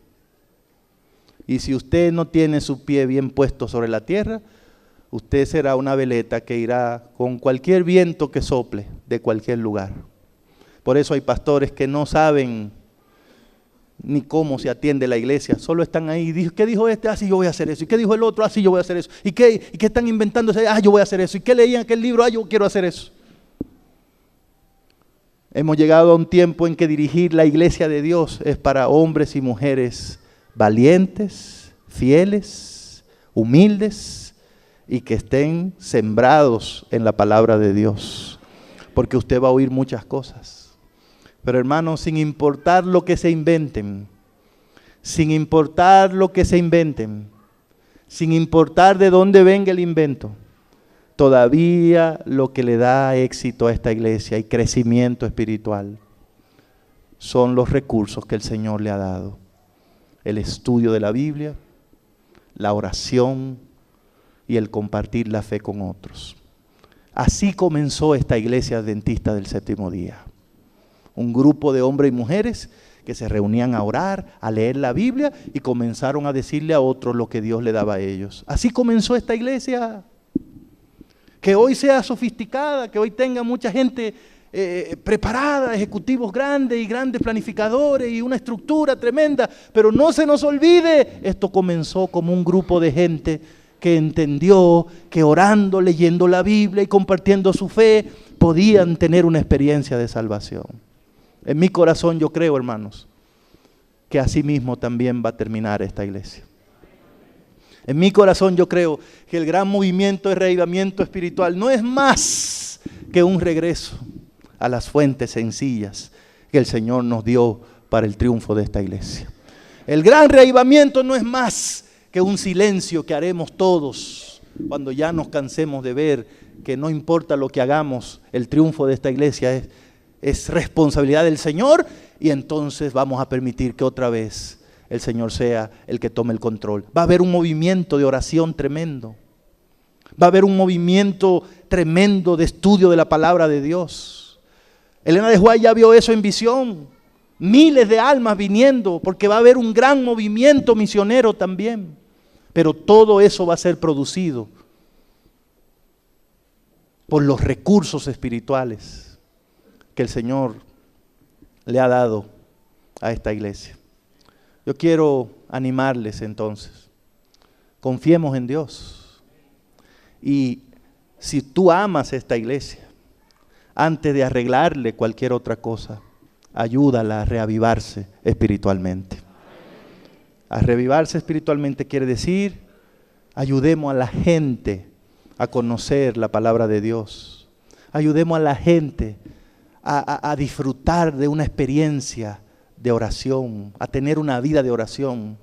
Y si usted no tiene su pie bien puesto sobre la tierra, usted será una veleta que irá con cualquier viento que sople de cualquier lugar. Por eso hay pastores que no saben ni cómo se atiende la iglesia, solo están ahí. ¿Qué dijo este? Ah, sí, yo voy a hacer eso. ¿Y qué dijo el otro? Ah, sí, yo voy a hacer eso. ¿Y qué están inventando? Ah, yo voy a hacer eso. ¿Y qué leían aquel libro? Ah, yo quiero hacer eso. Hemos llegado a un tiempo en que dirigir la iglesia de Dios es para hombres y mujeres valientes, fieles, humildes y que estén sembrados en la palabra de Dios. Porque usted va a oír muchas cosas. Pero hermanos, sin importar lo que se inventen, sin importar lo que se inventen, sin importar de dónde venga el invento, todavía lo que le da éxito a esta iglesia y crecimiento espiritual son los recursos que el Señor le ha dado. El estudio de la Biblia, la oración y el compartir la fe con otros. Así comenzó esta iglesia adventista del séptimo día. Un grupo de hombres y mujeres que se reunían a orar, a leer la Biblia y comenzaron a decirle a otros lo que Dios le daba a ellos. Así comenzó esta iglesia. Que hoy sea sofisticada, que hoy tenga mucha gente preparada, ejecutivos grandes y grandes planificadores y una estructura tremenda. Pero no se nos olvide, esto comenzó como un grupo de gente que entendió que orando, leyendo la Biblia y compartiendo su fe, podían tener una experiencia de salvación. En mi corazón yo creo, hermanos, que así mismo también va a terminar esta iglesia. En mi corazón yo creo que el gran movimiento de reavivamiento espiritual no es más que un regreso a las fuentes sencillas que el Señor nos dio para el triunfo de esta iglesia. El gran reavivamiento no es más que un silencio que haremos todos cuando ya nos cansemos de ver que no importa lo que hagamos, el triunfo de esta iglesia es responsabilidad del Señor y entonces vamos a permitir que otra vez el Señor sea el que tome el control. Va a haber un movimiento de oración tremendo. Va a haber un movimiento tremendo de estudio de la palabra de Dios. Elena de White ya vio eso en visión. Miles de almas viniendo porque va a haber un gran movimiento misionero también. Pero todo eso va a ser producido por los recursos espirituales que el Señor le ha dado a esta iglesia. Yo quiero animarles entonces. Confiemos en Dios. Y si tú amas esta iglesia, antes de arreglarle cualquier otra cosa, ayúdala a reavivarse espiritualmente. A reavivarse espiritualmente quiere decir, ayudemos a la gente a conocer la palabra de Dios. Ayudemos a la gente a disfrutar de una experiencia de oración, a tener una vida de oración.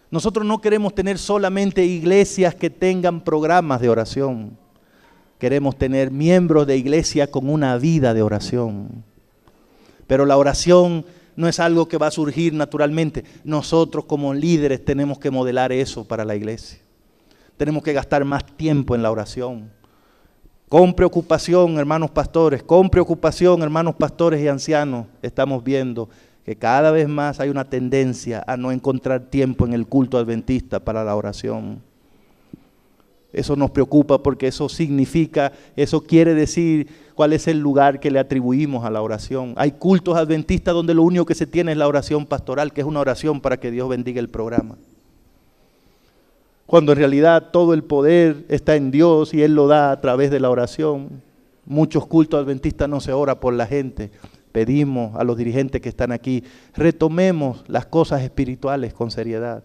Nosotros no queremos tener solamente iglesias que tengan programas de oración. Queremos tener miembros de iglesia con una vida de oración. Pero la oración no es algo que va a surgir naturalmente. Nosotros como líderes tenemos que modelar eso para la iglesia. Tenemos que gastar más tiempo en la oración. Con preocupación, hermanos pastores, con preocupación, hermanos pastores y ancianos, estamos viendo que cada vez más hay una tendencia a no encontrar tiempo en el culto adventista para la oración. Eso nos preocupa porque eso quiere decir cuál es el lugar que le atribuimos a la oración. Hay cultos adventistas donde lo único que se tiene es la oración pastoral, que es una oración para que Dios bendiga el programa. Cuando en realidad todo el poder está en Dios y Él lo da a través de la oración. Muchos cultos adventistas no se ora por la gente. Pedimos a los dirigentes que están aquí, retomemos las cosas espirituales con seriedad.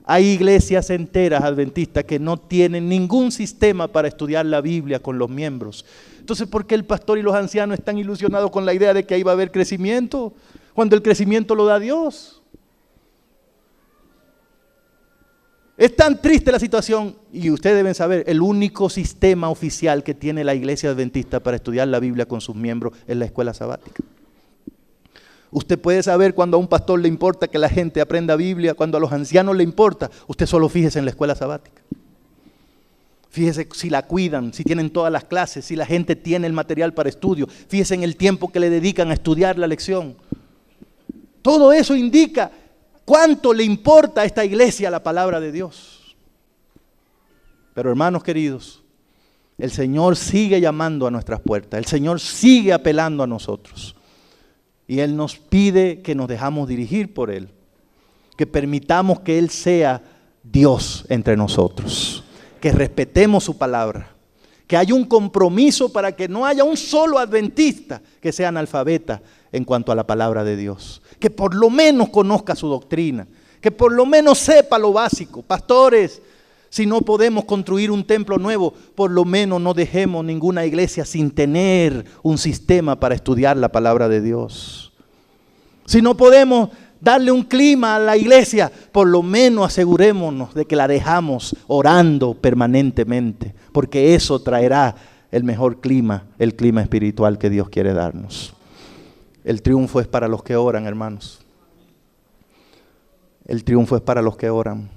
Hay iglesias enteras adventistas que no tienen ningún sistema para estudiar la Biblia con los miembros. Entonces, ¿por qué el pastor y los ancianos están ilusionados con la idea de que ahí va a haber crecimiento? Cuando el crecimiento lo da Dios. Es tan triste la situación, y ustedes deben saber, el único sistema oficial que tiene la iglesia adventista para estudiar la Biblia con sus miembros es la escuela sabática. Usted puede saber cuando a un pastor le importa que la gente aprenda Biblia, cuando a los ancianos le importa, usted solo fíjese en la escuela sabática. Fíjese si la cuidan, si tienen todas las clases, si la gente tiene el material para estudio. Fíjese en el tiempo que le dedican a estudiar la lección. Todo eso indica cuánto le importa a esta iglesia la palabra de Dios. Pero hermanos queridos, el Señor sigue llamando a nuestras puertas. El Señor sigue apelando a nosotros. Y Él nos pide que nos dejamos dirigir por Él. Que permitamos que Él sea Dios entre nosotros. Que respetemos su palabra. Que haya un compromiso para que no haya un solo adventista que sea analfabeta en cuanto a la palabra de Dios. Que por lo menos conozca su doctrina. Que por lo menos sepa lo básico. Pastores, si no podemos construir un templo nuevo, por lo menos no dejemos ninguna iglesia sin tener un sistema para estudiar la palabra de Dios. Si no podemos darle un clima a la iglesia, por lo menos asegurémonos de que la dejamos orando permanentemente, porque eso traerá el mejor clima, el clima espiritual que Dios quiere darnos. El triunfo es para los que oran, hermanos. El triunfo es para los que oran.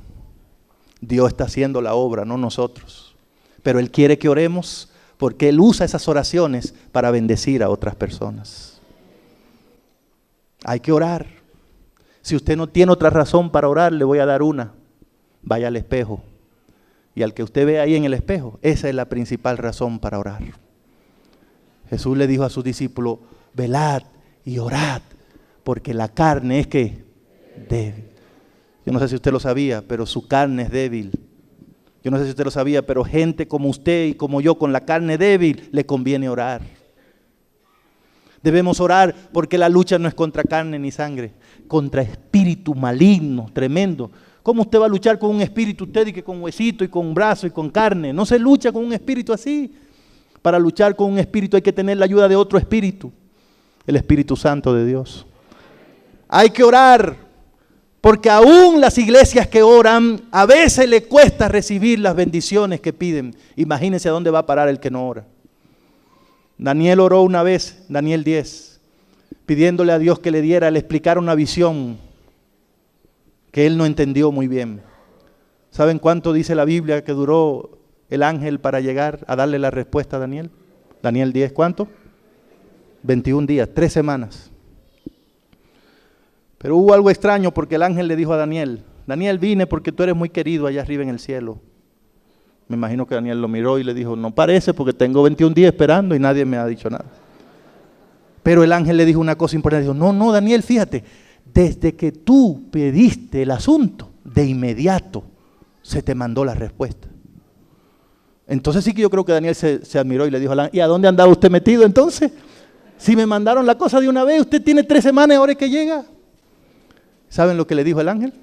Dios está haciendo la obra, no nosotros. Pero Él quiere que oremos porque Él usa esas oraciones para bendecir a otras personas. Hay que orar. Si usted no tiene otra razón para orar, le voy a dar una. Vaya al espejo. Y al que usted ve ahí en el espejo, esa es la principal razón para orar. Jesús le dijo a sus discípulos, velad y orad, porque la carne es que débil. Yo no sé si usted lo sabía, pero su carne es débil. Yo no sé si usted lo sabía, pero gente como usted y como yo con la carne débil le conviene orar. Debemos orar porque la lucha no es contra carne ni sangre, contra espíritu maligno, tremendo. ¿Cómo usted va a luchar con un espíritu usted y que con huesito y con brazo y con carne? No se lucha con un espíritu así. Para luchar con un espíritu hay que tener la ayuda de otro espíritu, el Espíritu Santo de Dios. Hay que orar. Porque aún las iglesias que oran, a veces le cuesta recibir las bendiciones que piden. Imagínense a dónde va a parar el que no ora. Daniel oró una vez, Daniel 10, pidiéndole a Dios que le explicara una visión que él no entendió muy bien. ¿Saben cuánto dice la Biblia que duró el ángel para llegar a darle la respuesta a Daniel? Daniel 10, ¿cuánto? 21 días, 3 semanas. Pero hubo algo extraño porque el ángel le dijo a Daniel, Daniel, vine porque tú eres muy querido allá arriba en el cielo. Me imagino que Daniel lo miró y le dijo, no parece porque tengo 21 días esperando y nadie me ha dicho nada. Pero el ángel le dijo una cosa importante, dijo, no, Daniel, fíjate, desde que tú pediste el asunto, de inmediato se te mandó la respuesta. Entonces sí que yo creo que Daniel se admiró y le dijo al ángel, ¿y a dónde andaba usted metido entonces? Si me mandaron la cosa de una vez, usted tiene 3 semanas y ahora es que llega. ¿Saben lo que le dijo el ángel?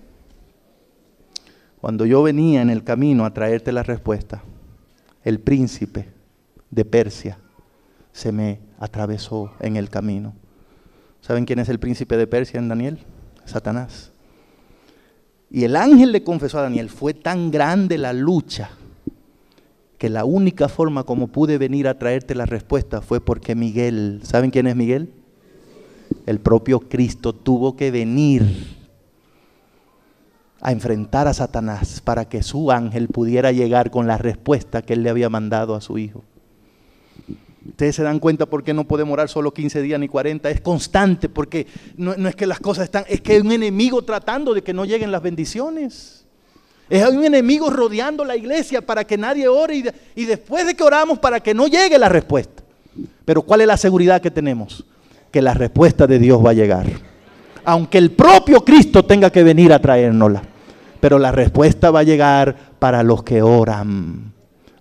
Cuando yo venía en el camino a traerte la respuesta, el príncipe de Persia se me atravesó en el camino. ¿Saben quién es el príncipe de Persia en Daniel? Satanás. Y el ángel le confesó a Daniel, fue tan grande la lucha que la única forma como pude venir a traerte la respuesta fue porque Miguel, ¿saben quién es Miguel? El propio Cristo tuvo que venir a enfrentar a Satanás para que su ángel pudiera llegar con la respuesta que él le había mandado a su hijo. Ustedes se dan cuenta por qué no podemos orar solo 15 días ni 40, es constante, porque no es que las cosas están, es que hay un enemigo tratando de que no lleguen las bendiciones. Hay un enemigo rodeando la iglesia para que nadie ore y después de que oramos para que no llegue la respuesta. Pero ¿cuál es la seguridad que tenemos? Que la respuesta de Dios va a llegar. Aunque el propio Cristo tenga que venir a traérnosla. Pero la respuesta va a llegar para los que oran.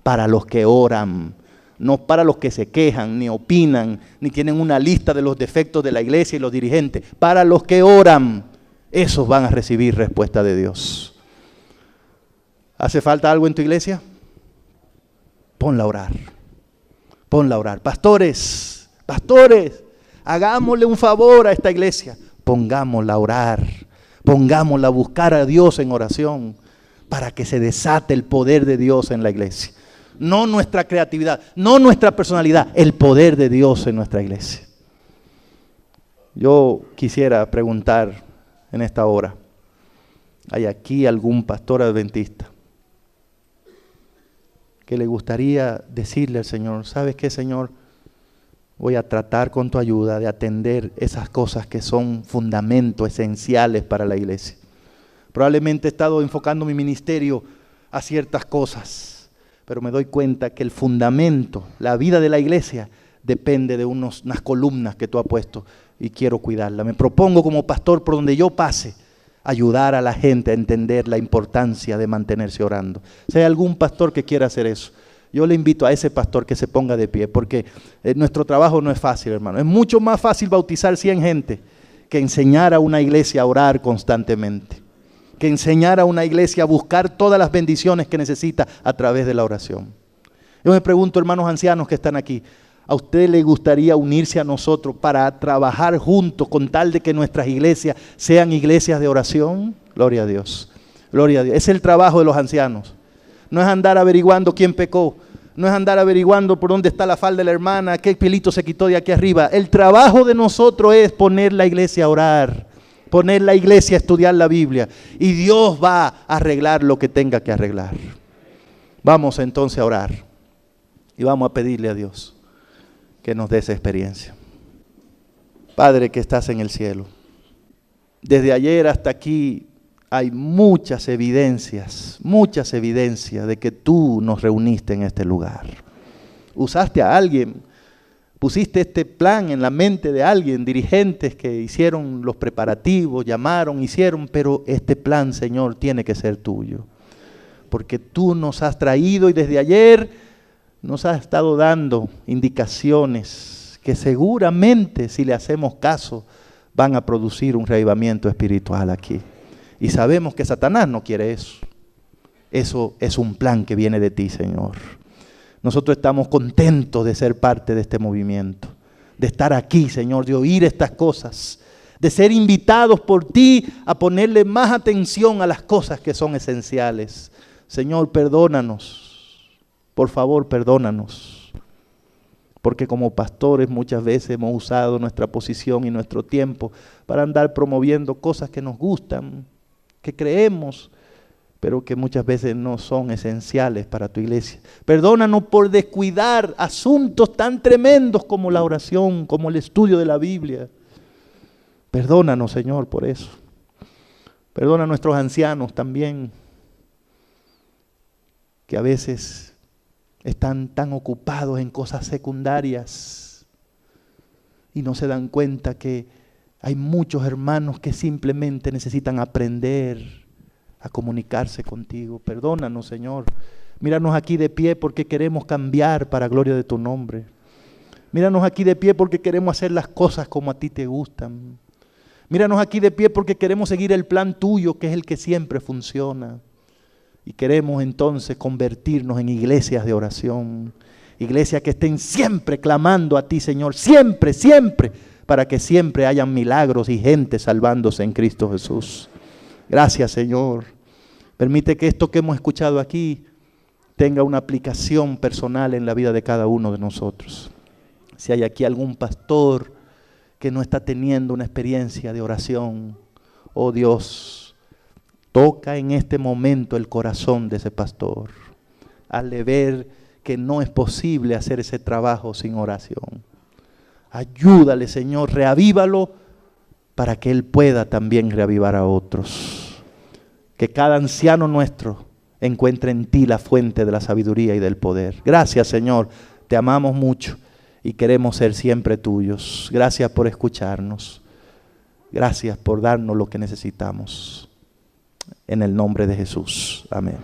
Para los que oran. No para los que se quejan, ni opinan, ni tienen una lista de los defectos de la iglesia y los dirigentes. Para los que oran, esos van a recibir respuesta de Dios. ¿Hace falta algo en tu iglesia? Ponla a orar. Ponla a orar. Pastores, hagámosle un favor a esta iglesia. Pongámosla a orar. Pongámosla a buscar a Dios en oración. para que se desate el poder de Dios en la iglesia. No nuestra creatividad, no nuestra personalidad, el poder de Dios en nuestra iglesia. Yo quisiera preguntar en esta hora, ¿hay aquí algún pastor adventista que le gustaría decirle al Señor, ¿sabes qué, Señor? Voy a tratar con tu ayuda de atender esas cosas que son fundamentos esenciales para la iglesia. Probablemente he estado enfocando mi ministerio a ciertas cosas, pero me doy cuenta que el fundamento, la vida de la iglesia, depende de unas columnas que tú has puesto y quiero cuidarla. Me propongo como pastor, por donde yo pase, ayudar a la gente a entender la importancia de mantenerse orando. Si hay algún pastor que quiera hacer eso, yo le invito a ese pastor que se ponga de pie, porque nuestro trabajo no es fácil, hermano. Es mucho más fácil bautizar 100 gente que enseñar a una iglesia a orar constantemente, que enseñar a una iglesia a buscar todas las bendiciones que necesita a través de la oración. Yo me pregunto, hermanos ancianos que están aquí, ¿a usted le gustaría unirse a nosotros para trabajar juntos con tal de que nuestras iglesias sean iglesias de oración? Gloria a Dios. Gloria a Dios. Es el trabajo de los ancianos. No es andar averiguando quién pecó. No es andar averiguando por dónde está la falda de la hermana, qué pilito se quitó de aquí arriba. El trabajo de nosotros es poner la iglesia a orar, poner la iglesia a estudiar la Biblia. Y Dios va a arreglar lo que tenga que arreglar. Vamos entonces a orar. Y vamos a pedirle a Dios que nos dé esa experiencia. Padre que estás en el cielo, desde ayer hasta aquí hay muchas evidencias de que tú nos reuniste en este lugar. Usaste a alguien, pusiste este plan en la mente de alguien, dirigentes que hicieron los preparativos, llamaron, hicieron, pero este plan, Señor, tiene que ser tuyo. Porque tú nos has traído y desde ayer nos has estado dando indicaciones que seguramente, si le hacemos caso, van a producir un reavivamiento espiritual aquí. Y sabemos que Satanás no quiere eso. Eso es un plan que viene de ti, Señor. Nosotros estamos contentos de ser parte de este movimiento, de estar aquí, Señor, de oír estas cosas, de ser invitados por ti a ponerle más atención a las cosas que son esenciales. Señor, perdónanos. Por favor, perdónanos. Porque como pastores muchas veces hemos usado nuestra posición y nuestro tiempo para andar promoviendo cosas que nos gustan, que creemos, pero que muchas veces no son esenciales para tu iglesia. Perdónanos por descuidar asuntos tan tremendos como la oración, como el estudio de la Biblia. Perdónanos, Señor, por eso. Perdona a nuestros ancianos también, que a veces están tan ocupados en cosas secundarias y no se dan cuenta que hay muchos hermanos que simplemente necesitan aprender a comunicarse contigo. Perdónanos, Señor. Míranos aquí de pie porque queremos cambiar para gloria de tu nombre. Míranos aquí de pie porque queremos hacer las cosas como a ti te gustan. Míranos aquí de pie porque queremos seguir el plan tuyo, que es el que siempre funciona. Y queremos entonces convertirnos en iglesias de oración. Iglesias que estén siempre clamando a ti, Señor. Siempre, siempre. Para que siempre hayan milagros y gente salvándose en Cristo Jesús. Gracias, Señor. Permite que esto que hemos escuchado aquí tenga una aplicación personal en la vida de cada uno de nosotros. Si hay aquí algún pastor que no está teniendo una experiencia de oración, oh Dios, toca en este momento el corazón de ese pastor. Hazle ver que no es posible hacer ese trabajo sin oración. Ayúdale, Señor, reavívalo para que Él pueda también reavivar a otros. Que cada anciano nuestro encuentre en ti la fuente de la sabiduría y del poder. Gracias, Señor, te amamos mucho y queremos ser siempre tuyos. Gracias por escucharnos. Gracias por darnos lo que necesitamos. En el nombre de Jesús. Amén.